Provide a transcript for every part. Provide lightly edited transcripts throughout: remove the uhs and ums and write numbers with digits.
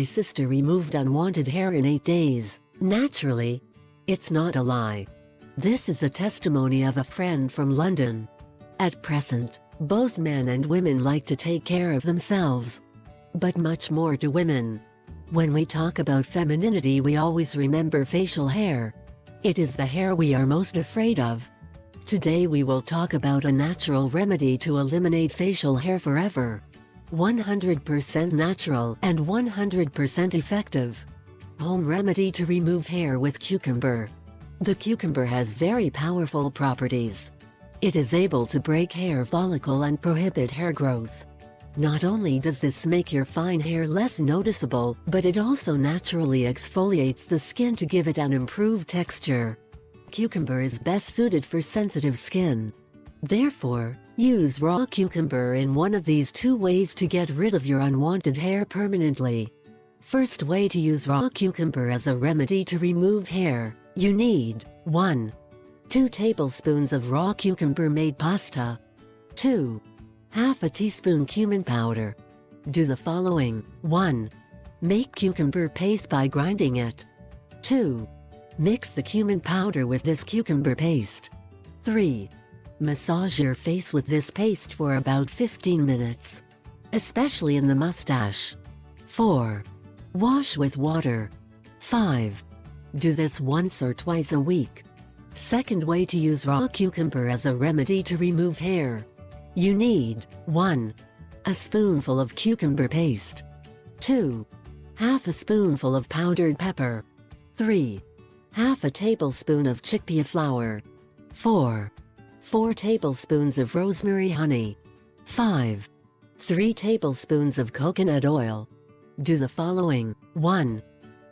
sister removed unwanted hair in 8 days, naturally. It's not a lie. This is a testimony of a friend from London. At present, both men and women like to take care of themselves. But much more to women. When we talk about femininity, we always remember facial hair. It is the hair we are most afraid of. Today we will talk about a natural remedy to eliminate facial hair forever. 100% natural and 100% effective. Home remedy to remove hair with cucumber. The cucumber has very powerful properties. It is able to break hair follicle and prohibit hair growth. Not only does this make your fine hair less noticeable, but it also naturally exfoliates the skin to give it an improved texture. Cucumber is best suited for sensitive skin. Therefore, use raw cucumber in one of these 2 ways to get rid of your unwanted hair permanently. First way to use raw cucumber as a remedy to remove hair. You need 1. 2 tablespoons of raw cucumber made pasta. 2. Half a teaspoon cumin powder. Do the following. 1. Make cucumber paste by grinding it. 2. Mix the cumin powder with this cucumber paste. 3. Massage your face with this paste for about 15 minutes. Especially in the mustache. 4. Wash with water. 5. Do this once or twice a week. Second way to use raw cucumber as a remedy to remove hair. You need 1. A spoonful of cucumber paste. 2. Half a spoonful of powdered pepper. 3. Half a tablespoon of chickpea flour. 4. 4 tablespoons of rosemary honey. 5. 3 tablespoons of coconut oil. Do the following. 1.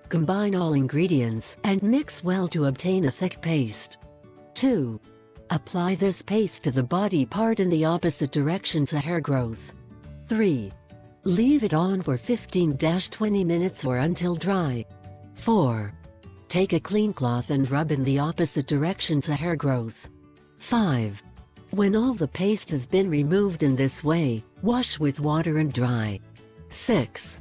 Combine all ingredients and mix well to obtain a thick paste. 2. Apply this paste to the body part in the opposite direction to hair growth. 3. Leave it on for 15-20 minutes or until dry. 4. Take a clean cloth and rub in the opposite direction to hair growth. 5. When all the paste has been removed in this way, wash with water and dry. 6.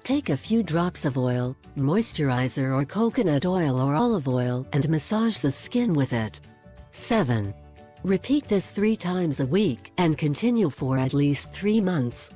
Take a few drops of oil, moisturizer or coconut oil or olive oil and massage the skin with it. 7. Repeat this 3 times a week and continue for at least 3 months.